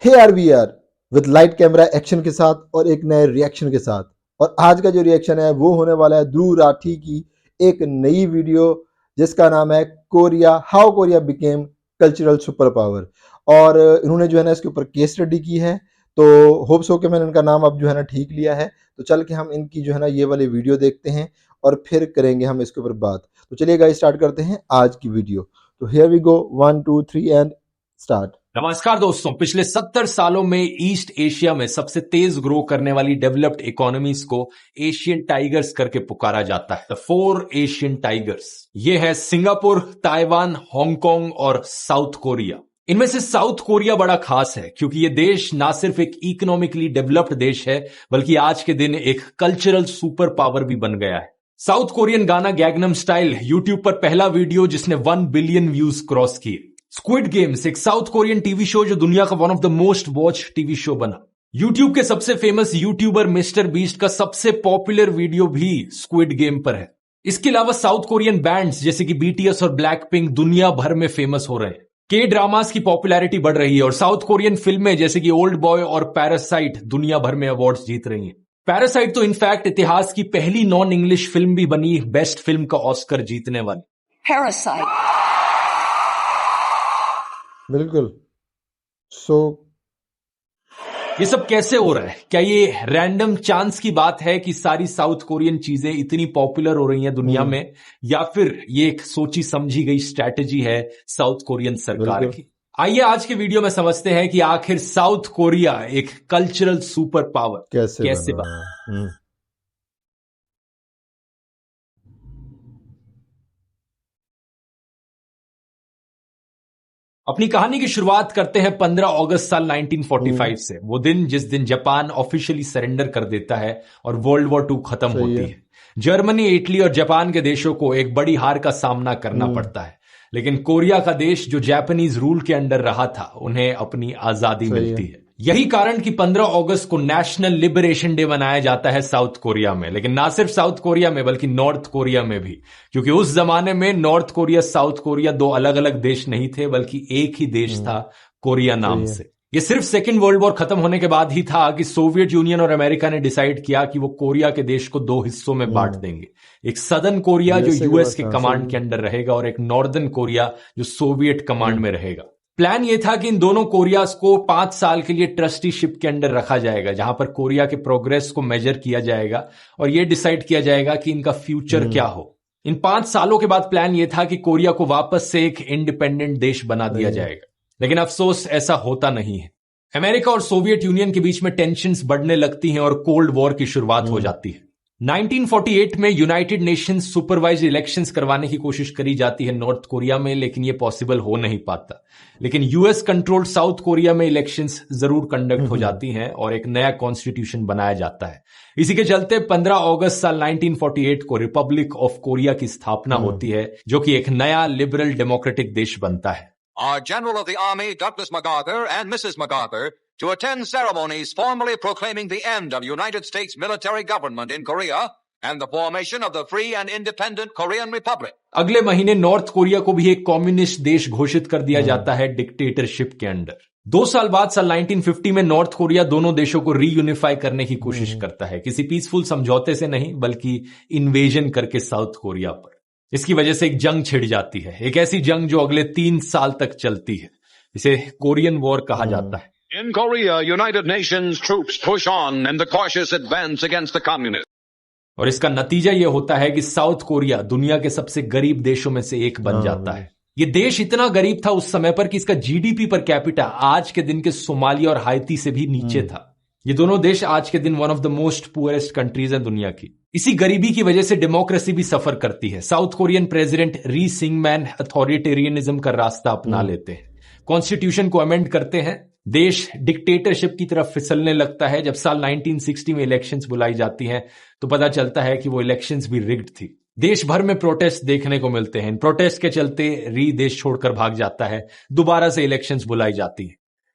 Here we are with light camera action के साथ और एक नए रिएक्शन के साथ। और आज का जो रिएक्शन है वो होने वाला है ध्रुव राठी की एक नई वीडियो जिसका नाम है Korea, how Korea became cultural super power. और इन्होंने जो है ना इसके ऊपर केस स्टडी की है, तो होप्स हो कि मैंने इनका नाम अब जो है ना ठीक लिया है। तो चल के हम इनकी जो है ना ये वाली वीडियो देखते हैं और फिर करेंगे हम इसके ऊपर बात। तो चलिए गाइस स्टार्ट करते हैं आज की वीडियो। तो here we go, 1 2 3 and start. नमस्कार दोस्तों, पिछले 70 सालों में ईस्ट एशिया में सबसे तेज ग्रो करने वाली डेवलप्ड इकोनॉमीज को एशियन टाइगर्स करके पुकारा जाता है। द 4 एशियन टाइगर्स ये है सिंगापुर, ताइवान, हांगकांग और साउथ कोरिया। इनमें से साउथ कोरिया बड़ा खास है क्योंकि ये देश ना सिर्फ एक इकोनॉमिकली डेवलप्ड देश है बल्कि आज के दिन एक कल्चरल सुपर पावर भी बन गया है। साउथ कोरियन गाना गैंगनम स्टाइल यूट्यूब पर पहला वीडियो जिसने 1 बिलियन व्यूज क्रॉस किए। स्क्विड गेम्स एक साउथ कोरियन टीवी शो जो दुनिया का one of the most watch TV show बना। यूट्यूब के सबसे फेमस यूट्यूबर मिस्टर बीस्ट का सबसे पॉपुलर वीडियो भी स्क्विड गेम पर है। इसके अलावा साउथ कोरियन बैंड्स जैसे कि बीटीएस और ब्लैक पिंक दुनिया भर में फेमस हो रहे हैं। के ड्रामास की पॉपुलैरिटी बढ़ रही है और साउथ कोरियन फिल्में जैसे कि ओल्ड बॉय और पैरासाइट दुनिया भर में अवार्ड्स जीत रही हैं। पैरासाइट तो इनफैक्ट इतिहास की पहली नॉन इंग्लिश फिल्म भी बनी बेस्ट फिल्म का ऑस्कर जीतने वाली। पैरासाइट बिल्कुल। सो ये सब कैसे हो रहा है? क्या ये रैंडम चांस की बात है कि सारी साउथ कोरियन चीजें इतनी पॉपुलर हो रही हैं दुनिया में, या फिर ये एक सोची समझी गई स्ट्रैटेजी है साउथ कोरियन सरकार की? आइए आज के वीडियो में समझते हैं कि आखिर साउथ कोरिया एक कल्चरल सुपर पावर कैसे बना। अपनी कहानी की शुरुआत करते हैं 15 अगस्त साल 1945 से, वो दिन जिस दिन जापान ऑफिशियली सरेंडर कर देता है और वर्ल्ड वॉर 2 खत्म होती है। जर्मनी, इटली और जापान के देशों को एक बड़ी हार का सामना करना पड़ता है, लेकिन कोरिया का देश जो जापानीज रूल के अंडर रहा था उन्हें अपनी आजादी मिलती है। यही कारण कि 15 अगस्त को नेशनल लिबरेशन डे मनाया जाता है साउथ कोरिया में। लेकिन ना सिर्फ साउथ कोरिया में बल्कि नॉर्थ कोरिया में भी, क्योंकि उस जमाने में नॉर्थ कोरिया, साउथ कोरिया 2 अलग अलग देश नहीं थे बल्कि एक ही देश था, कोरिया नाम से। ये सिर्फ सेकेंड वर्ल्ड वॉर खत्म होने के बाद ही था कि सोवियत यूनियन और अमेरिका ने डिसाइड किया कि वो कोरिया के देश को 2 हिस्सों में बांट देंगे। एक सदर्न कोरिया जो यूएस के कमांड के अंडर रहेगा और एक नॉर्दर्न कोरिया जो सोवियत कमांड में रहेगा। प्लान ये था कि इन दोनों कोरियाज को 5 साल के लिए ट्रस्टीशिप के अंडर रखा जाएगा, जहां पर कोरिया के प्रोग्रेस को मेजर किया जाएगा और यह डिसाइड किया जाएगा कि इनका फ्यूचर क्या हो। इन 5 सालों के बाद प्लान यह था कि कोरिया को वापस से एक इंडिपेंडेंट देश बना दिया जाएगा, लेकिन अफसोस ऐसा होता नहीं है। अमेरिका और सोवियत यूनियन के बीच में टेंशंस बढ़ने लगती हैं और कोल्ड वॉर की शुरुआत हो जाती है। 1948 में यूनाइटेड नेशंस सुपरवाइज्ड इलेक्शंस करवाने की कोशिश करी जाती है नॉर्थ कोरिया में, लेकिन यह पॉसिबल हो नहीं पाता। लेकिन यूएस कंट्रोल्ड साउथ कोरिया में इलेक्शंस जरूर कंडक्ट हो जाती हैं और एक नया कॉन्स्टिट्यूशन बनाया जाता है। इसी के चलते 15 अगस्त साल 1948 को रिपब्लिक ऑफ कोरिया की स्थापना होती है, जो कि एक नया लिबरल डेमोक्रेटिक देश बनता है। Our General of the Army, Douglas MacArthur, and Mrs. MacArthur, to attend ceremonies formally proclaiming the end of United States military government in Korea and the formation of the free and independent Korean Republic. अगले महीने north Korea को भी एक communist देश घोषित कर दिया जाता है डिक्टेटरशिप के अंडर। 2 साल बाद साल 1950 में नॉर्थ कोरिया दोनों देशों को रीयूनिफाई करने की कोशिश करता है, किसी पीसफुल समझौते से नहीं बल्कि इन्वेजन करके साउथ कोरिया पर। इसकी वजह से एक जंग छिड़ जाती है, एक ऐसी जंग जो अगले 3 साल तक चलती है। इसे कोरियन वॉर कहा जाता है। In Korea, United Nations troops push on in the cautious advance against the communists. और इसका नतीजा यह होता है कि साउथ कोरिया दुनिया के सबसे गरीब देशों में से एक बन जाता है। यह देश इतना गरीब था उस समय पर कि इसका जीडीपी पर कैपिटा आज के दिन के सोमालिया और हाइती से भी नीचे था। ये दोनों देश आज के दिन one of the most poorest countries हैं दुनिया की। इसी गरीबी की वजह से डेमोक्रेसी भी सफर करती है। साउथ कोरियन प्रेसिडेंट री सिंगमैन अथॉरिटेरियनिज्म का रास्ता अपना लेते हैं, कॉन्स्टिट्यूशन को अमेंड करते हैं। देश डिक्टेटरशिप की तरफ फिसलने लगता है। जब साल 1960 में इलेक्शंस बुलाई जाती हैं तो पता चलता है कि वो इलेक्शंस भी रिग्ड थी। देश भर में प्रोटेस्ट देखने को मिलते हैं। इन प्रोटेस्ट के चलते री देश छोड़कर भाग जाता है। दोबारा से इलेक्शंस बुलाई जाती है।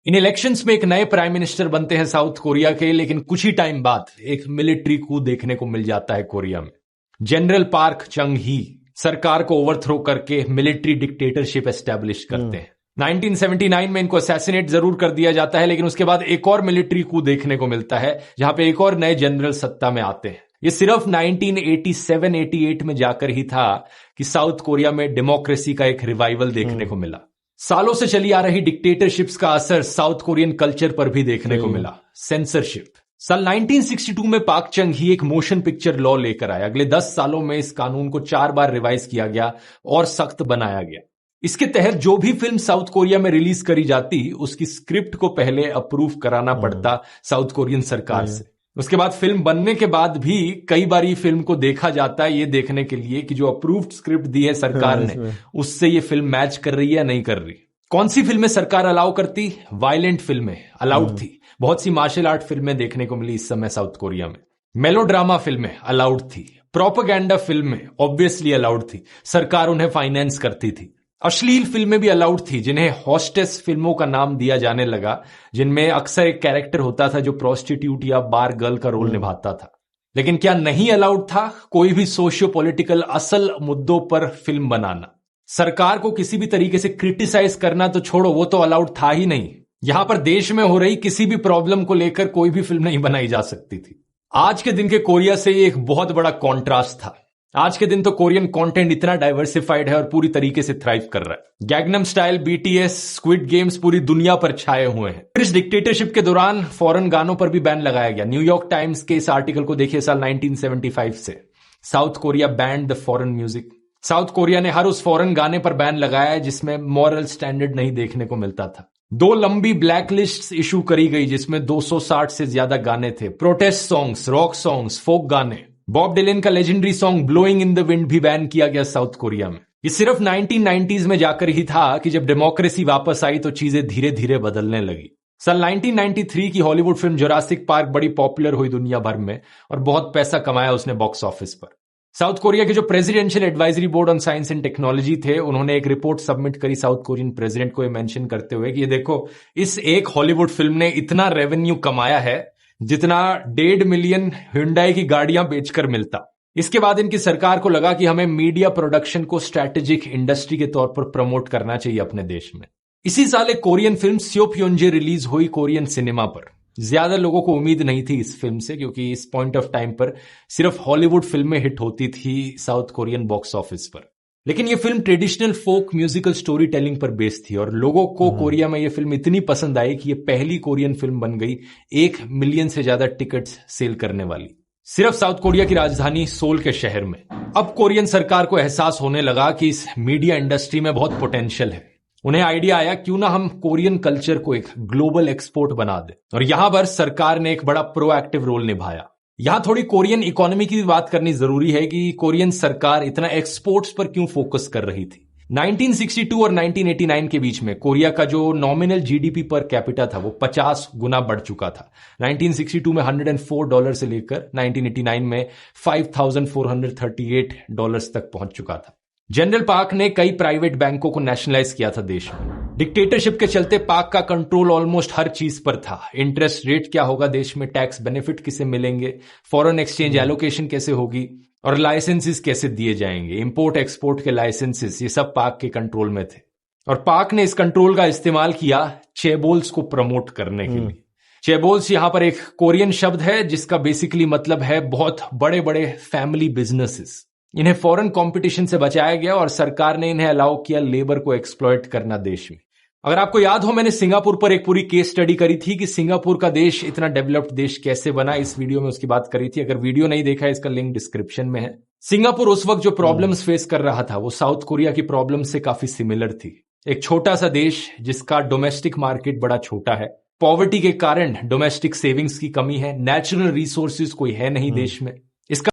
इन इलेक्शंस में एक नए प्राइम मिनिस्टर बनते हैं साउथ कोरिया के, लेकिन कुछ ही टाइम बाद एक मिलिट्री कू देखने को मिल जाता है कोरिया में। जनरल पार्क चंग ही सरकार को ओवरथ्रो करके मिलिट्री डिक्टेटरशिप एस्टैब्लिश करते हैं। 1979 में इनको असैसिनेट जरूर कर दिया जाता है, लेकिन उसके बाद एक और मिलिट्री कू देखने को मिलता है जहां पे एक और नए जनरल सत्ता में आते हैं। ये सिर्फ 1987-88 में जाकर ही था कि साउथ कोरिया में डेमोक्रेसी का एक रिवाइवल देखने को मिला। सालों से चली आ रही डिक्टेटरशिप्स का असर साउथ कोरियन कल्चर पर भी देखने को मिला। सेंसरशिप। साल 1962 में पाक चंग ही एक मोशन पिक्चर लॉ लेकर आया। अगले 10 सालों में इस कानून को 4 बार रिवाइज किया गया और सख्त बनाया गया। इसके तहत जो भी फिल्म साउथ कोरिया में रिलीज करी जाती, उसकी स्क्रिप्ट को पहले अप्रूव कराना पड़ता साउथ कोरियन सरकार से। उसके बाद फिल्म बनने के बाद भी कई बार ये फिल्म को देखा जाता है ये देखने के लिए कि जो अप्रूव्ड स्क्रिप्ट दी है सरकार ने, उससे ये फिल्म मैच कर रही है या नहीं कर रही। कौन सी फिल्में सरकार अलाउ करती? वायलेंट फिल्में अलाउड थी। बहुत सी मार्शल आर्ट फिल्में देखने को मिली इस समय साउथ कोरिया में। मेलोड्रामा फिल्में अलाउड थी। प्रोपेगेंडा फिल्में ऑब्वियसली अलाउड थी, सरकार उन्हें फाइनेंस करती थी। अश्लील फिल्में भी अलाउड थी, जिन्हें हॉस्टेस फिल्मों का नाम दिया जाने लगा, जिनमें अक्सर एक कैरेक्टर होता था जो प्रोस्टिट्यूट या बार गर्ल का रोल निभाता था। लेकिन क्या नहीं अलाउड था कोई भी सोशियो पॉलिटिकल असल मुद्दों पर फिल्म बनाना? सरकार को किसी भी तरीके से क्रिटिसाइज करना तो छोड़ो, वो तो अलाउड था ही नहीं। यहां पर देश में हो रही किसी भी प्रॉब्लम को लेकर कोई भी फिल्म नहीं बनाई जा सकती थी। आज के दिन के कोरिया से ये एक बहुत बड़ा कॉन्ट्रास्ट था। आज के दिन तो कोरियन कंटेंट इतना डाइवर्सिफाइड है और पूरी तरीके से थ्राइव कर रहा है। Gangnam style, BTS, squid games पूरी दुनिया पर छाए हुए हैं। इस डिक्टेटरशिप के दौरान फॉरेन गानों पर भी बैन लगाया गया। न्यूयॉर्क टाइम्स के इस आर्टिकल को देखिए साल 1975 से। South Korea band the foreign music. South Korea ने हर उस फॉरेन गाने पर बैन लगाया जिसमें मॉरल स्टैंडर्ड नहीं देखने को मिलता था। 2 लंबी ब्लैक लिस्ट इशू करी गई जिसमें 260 से ज्यादा गाने थे। प्रोटेस्ट सॉन्ग्स, रॉक सॉन्ग्स, फोक गाने। बॉब डिलन का legendary song blowing in the wind भी बैन किया गया साउथ कोरिया में। ये सिर्फ 1990s में जाकर ही था कि जब डेमोक्रेसी वापस आई तो चीजें धीरे धीरे बदलने लगी। साल 1993 की हॉलीवुड फिल्म जुरासिक पार्क बड़ी पॉपुलर हुई दुनिया भर में और बहुत पैसा कमाया उसने बॉक्स ऑफिस पर। साउथ कोरिया के जो presidential advisory board on science and technology थे, उन्होंने एक रिपोर्ट सबमिट करी साउथ कोरियन प्रेसिडेंट को, ये मेंशन करते हुए कि ये देखो, इस एक हॉलीवुड फिल्म ने इतना रेवेन्यू कमाया है जितना 1.5 मिलियन हुंडई की गाड़ियां बेचकर मिलता। इसके बाद इनकी सरकार को लगा कि हमें मीडिया प्रोडक्शन को स्ट्रैटेजिक इंडस्ट्री के तौर पर प्रमोट करना चाहिए अपने देश में। इसी साल एक कोरियन फिल्म स्योप्योंजे रिलीज हुई कोरियन सिनेमा पर। ज्यादा लोगों को उम्मीद नहीं थी इस फिल्म से, क्योंकि इस पॉइंट ऑफ टाइम पर सिर्फ हॉलीवुड फिल्में हिट होती थी साउथ कोरियन बॉक्स ऑफिस पर। लेकिन यह film traditional folk musical story telling पर बेस्ड थी और लोगों को कोरिया में यह फिल्म इतनी पसंद आई कि यह पहली कोरियन फिल्म बन गई 1 मिलियन से ज्यादा टिकट्स सेल करने वाली, सिर्फ साउथ कोरिया की राजधानी सोल के शहर में। अब कोरियन सरकार को एहसास होने लगा कि इस मीडिया इंडस्ट्री में बहुत पोटेंशियल है। उन्हें आइडिया आया क्यों ना हम कोरियन कल्चर को एक ग्लोबल एक्सपोर्ट बना दें, और यहां पर सरकार ने एक बड़ा प्रोएक्टिव रोल निभाया। यहां थोड़ी कोरियन इकोनॉमी की भी बात करनी जरूरी है कि कोरियन सरकार इतना एक्सपोर्ट्स पर क्यों फोकस कर रही थी। 1962 और 1989 के बीच में कोरिया का जो नॉमिनल जीडीपी पर कैपिटा था वो 50 गुना बढ़ चुका था। 1962 में $104 से लेकर 1989 में $5,438 तक पहुंच चुका था। जनरल पाक ने कई प्राइवेट बैंकों को नेशनलाइज किया था देश में। डिक्टेटरशिप के चलते पाक का कंट्रोल ऑलमोस्ट हर चीज पर था। इंटरेस्ट रेट क्या होगा देश में, टैक्स बेनिफिट किसे मिलेंगे, फॉरेन एक्सचेंज एलोकेशन कैसे होगी और लाइसेंसेस कैसे दिए जाएंगे, इंपोर्ट एक्सपोर्ट के लाइसेंसेस, ये सब पाक के कंट्रोल में थे। और पाक ने इस कंट्रोल का इस्तेमाल किया चेबोल्स को प्रमोट करने के लिए। चेबोल्स यहां पर एक कोरियन शब्द है जिसका बेसिकली मतलब है बहुत बड़े बड़े फैमिली बिजनेसेस। इन्हें फॉरेन कंपटीशन से बचाया गया और सरकार ने इन्हें अलाउ किया लेबर को एक्सप्लॉइट करना देश में। अगर आपको याद हो, मैंने सिंगापुर पर एक पूरी केस स्टडी करी थी कि सिंगापुर का देश इतना डेवलप्ड देश कैसे बना। इस वीडियो में उसकी बात करी थी। अगर वीडियो नहीं देखा है, इसका लिंक डिस्क्रिप्शन में है। सिंगापुर उस वक्त जो प्रॉब्लम्स फेस कर रहा था वो साउथ कोरिया की प्रॉब्लम से काफी सिमिलर थी। एक छोटा सा देश जिसका डोमेस्टिक मार्केट बड़ा छोटा है, पॉवर्टी के कारण डोमेस्टिक सेविंग्स की कमी है, नेचुरल रिसोर्सेज कोई है नहीं देश में। इसका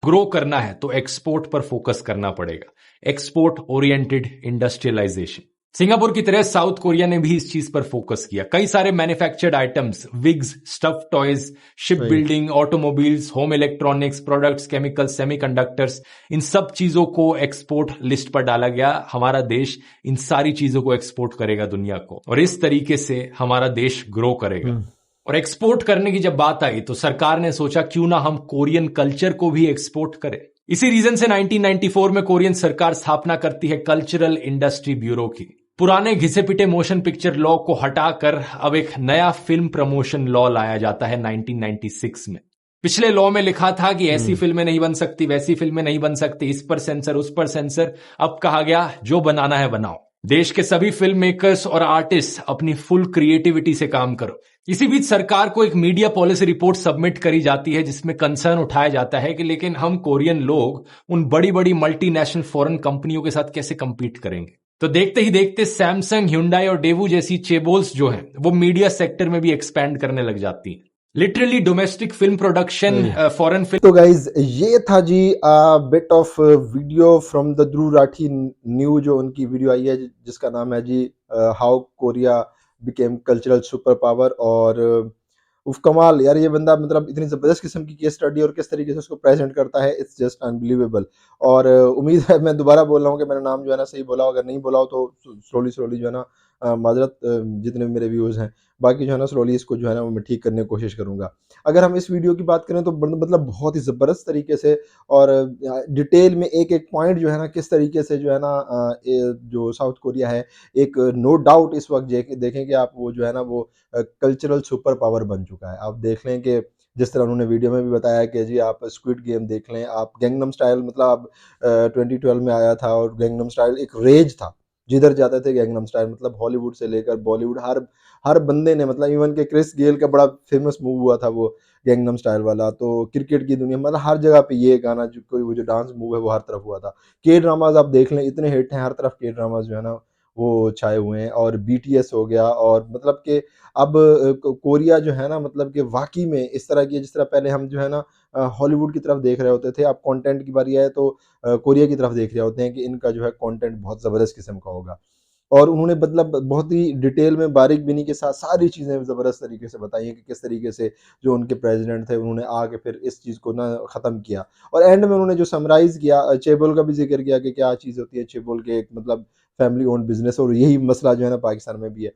ग्रो करना है तो एक्सपोर्ट पर फोकस करना पड़ेगा, एक्सपोर्ट ओरिएंटेड इंडस्ट्रियलाइजेशन। सिंगापुर की तरह साउथ कोरिया ने भी इस चीज पर फोकस किया। कई सारे manufactured items, wigs, stuff toys, ship building, automobiles, home electronics products, chemicals, semiconductors, इन सब चीजों को एक्सपोर्ट लिस्ट पर डाला गया। हमारा देश इन सारी चीजों को एक्सपोर्ट करेगा दुनिया को, और इस तरीके से हमारा देश ग्रो करेगा। और एक्सपोर्ट करने की जब बात आई तो सरकार ने सोचा क्यों ना हम कोरियन कल्चर को भी एक्सपोर्ट करें। इसी रीजन से 1994 में कोरियन सरकार स्थापना करती है कल्चरल इंडस्ट्री ब्यूरो की। पुराने घिसे पिटे मोशन पिक्चर लॉ को हटाकर अब एक नया फिल्म प्रमोशन लॉ लाया जाता है 1996 में। पिछले लॉ में लिखा था कि ऐसी फिल्में नहीं बन सकती, वैसी फिल्में नहीं बन सकती, इस पर सेंसर, उस पर सेंसर। अब कहा गया जो बनाना है बनाओ। देश के सभी फिल्म मेकर्स और आर्टिस्ट अपनी फुल क्रिएटिविटी से काम करो। इसी बीच सरकार को एक मीडिया पॉलिसी रिपोर्ट सबमिट करी जाती है जिसमें कंसर्न उठाया जाता है कि लेकिन हम कोरियन लोग उन बड़ी बड़ी मल्टीनेशनल फॉरेन कंपनियों के साथ कैसे compete करेंगे। तो देखते ही देखते सैमसंग, ह्युंडई और डेवू जैसी चेबोल्स जो हैं वो मीडिया सेक्टर में भी एक्सपैंड करने लग जाती हैं। Literally domestic film production, foreign film. तो गाइज ये था जी bit of video from the Dhruv Rathee new, जो उनकी वीडियो आई है जिसका नाम है जी how Korea became cultural super power. और उफ कमाल यार, ये बंदा मतलब इतनी जबरदस्त किस्म की केस स्टडी और किस तरीके से उसको प्रेजेंट करता है, इट्स जस्ट अनबिलीवेबल। और उम्मीद है मैं दोबारा बोल रहा हूँ कि मैंने नाम जो है ना सही बोला, अगर नहीं बोला हो तो स्लोली स्लोली जो है ना माजरत, जितने भी मेरे व्यूज़ हैं, बाकी जो है ना स्लोली इसको जो है ना वो मैं ठीक करने की कोशिश करूँगा। अगर हम इस वीडियो की बात करें तो मतलब बहुत ही ज़बरदस्त तरीके से और डिटेल में एक एक पॉइंट जो है ना किस तरीके से जो है ना जो साउथ कोरिया है, एक नो डाउट इस वक्त देखें कि आप वो जो है ना वो कल्चरल सुपर पावर बन चुका है। आप देख लें कि जिस तरह उन्होंने वीडियो में भी बताया कि जी आप स्क्विड गेम देख लें, आप गैंगनम स्टाइल, मतलब आप 2012 में आया था और गैंगनम स्टाइल एक रेज था, जिधर जाते थे गैंगनम स्टाइल, मतलब हॉलीवुड से लेकर बॉलीवुड हर हर बंदे ने, मतलब इवन के क्रिस गेल का बड़ा फेमस मूव हुआ था वो गैंगनम स्टाइल वाला। तो क्रिकेट की दुनिया मतलब हर जगह पे ये गाना जो कोई वो जो डांस मूव है वो हर तरफ हुआ था। के ड्रामाज आप देख लें, इतने हिट हैं, हर तरफ के ड्रामाज जो है ना वो छाए हुए हैं। और बीटीएस हो गया, और मतलब कि अब कोरिया जो है ना मतलब कि वाकई में इस तरह की, जिस तरह पहले हम जो है ना हॉलीवुड की तरफ देख रहे होते थे, अब कंटेंट की बारी आए तो कोरिया की तरफ देख रहे होते हैं कि इनका जो है कंटेंट बहुत ज़बरदस्त किस्म का होगा। और उन्होंने मतलब बहुत ही डिटेल में बारीक बीनी के साथ सारी चीज़ें ज़बरदस्त तरीके से बताई हैं कि किस तरीके से जो उनके प्रेसिडेंट थे उन्होंने आके फिर इस चीज़ को ना ख़त्म किया। और एंड में उन्होंने जो समराइज़ किया, चेबोल का भी ज़िक्र किया कि क्या चीज़ होती है चेबोल के, एक मतलब फैमिली ओन्ड बिज़नेस, और यही मसला जो है ना पाकिस्तान में भी है।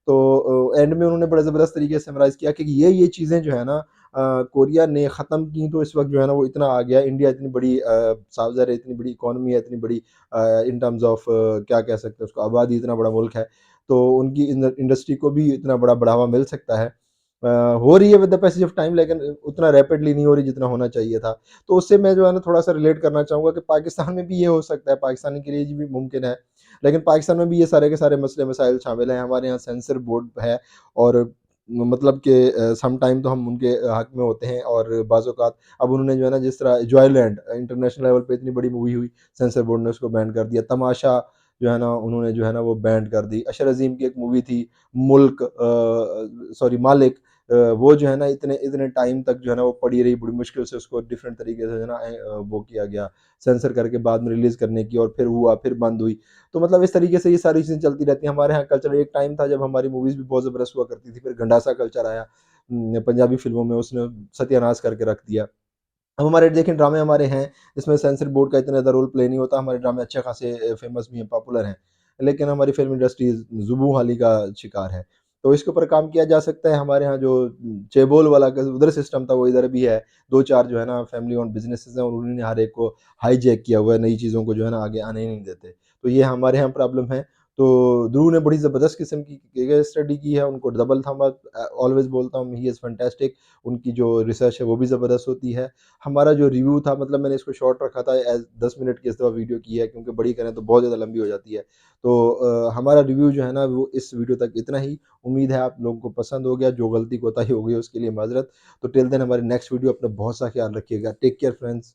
तो एंड में उन्होंने बड़े ज़बरदस्त तरीके से समराइज़ किया कि ये चीज़ें जो है ना कोरिया ने ख़त्म की, तो इस वक्त जो है ना वो इतना आ गया। इंडिया इतनी बड़ी साउथ है, इतनी बड़ी इकॉनमी है, इतनी बड़ी इन टर्म्स ऑफ क्या कह सकते हैं उसको, आबादी, इतना बड़ा मुल्क है, तो उनकी इंडस्ट्री को भी इतना बड़ा बढ़ावा मिल सकता है। हो रही है with the passage of time, लेकिन उतना रैपिडली नहीं हो रही जितना होना चाहिए था। तो उससे मैं जो है ना थोड़ा सा रिलेट करना चाहूँगा कि पाकिस्तान में भी ये हो सकता है, पाकिस्तान के लिए भी मुमकिन है, लेकिन पाकिस्तान में भी ये सारे के सारे मसले मसाइल शामिल हैं। हमारे यहाँ सेंसर बोर्ड है, और मतलब कि सम टाइम तो हम उनके हक में होते हैं, और बाज़ औक़ात अब उन्होंने जो है ना जिस तरह जॉयलैंड इंटरनेशनल लेवल पे इतनी बड़ी मूवी हुई, सेंसर बोर्ड ने उसको बैन कर दिया। तमाशा जो है ना उन्होंने जो है ना वो बैन कर दी। अशर अज़ीम की एक मूवी थी मुल्क, सॉरी मालिक, वो जो है ना इतने इतने टाइम तक जो है ना वो पड़ी रही, बड़ी मुश्किल से उसको डिफरेंट तरीके से जो है ना वो किया गया, सेंसर करके बाद में रिलीज़ करने की, और फिर हुआ, फिर बंद हुई। तो मतलब इस तरीके से ये सारी चीज़ें चलती रहती हैं। हमारे यहाँ कल्चर, एक टाइम था जब हमारी मूवीज़ भी बहुत ज़बरदस्त हुआ करती थी, फिर गंडासा कल्चर आया पंजाबी फ़िल्मों में, उसने सत्यानाश करके रख दिया। अब हमारे देखें ड्रामे हमारे हैं जिसमें सेंसर बोर्ड का इतना ज़्यादा रोल प्ले नहीं होता, हमारे ड्रामे अच्छे खासे फेमस भी हैं, पॉपुलर हैं, लेकिन हमारी फिल्म इंडस्ट्री जुबू हाली का शिकार है। तो इसके ऊपर काम किया जा सकता है। हमारे यहाँ जो चेबोल वाला का उधर सिस्टम था वो इधर भी है, 2-4 जो है ना फैमिली ओन्ड बिज़नेसेस हैं, और उन्होंने हर एक को हाईजैक किया हुआ है, नई चीज़ों को जो है ना आगे आने ही नहीं देते। तो ये हमारे यहाँ प्रॉब्लम है। तो ध्रुव ने बड़ी ज़बरदस्त किस्म की केस स्टडी की है, उनको डबल थंब अप, ऑलवेज़ बोलता हूँ, ही इज़ फैंटास्टिक। उनकी जो रिसर्च है वो भी ज़बरदस्त होती है। हमारा जो रिव्यू था, मतलब मैंने इसको शॉर्ट रखा था, एज़ 10 मिनट की इस दफ़ा वीडियो की है, क्योंकि बड़ी करें तो बहुत ज़्यादा लंबी हो जाती है। तो हमारा रिव्यू जो है ना वो इस वीडियो तक इतना ही। उम्मीद है आप लोगों को पसंद हो गया, जो गलती कोताही हो गई उसके लिए माज़रत। तो टिल देन हमारी नेक्स्ट वीडियो, अपना बहुत सा ख्याल रखिएगा। Take care friends.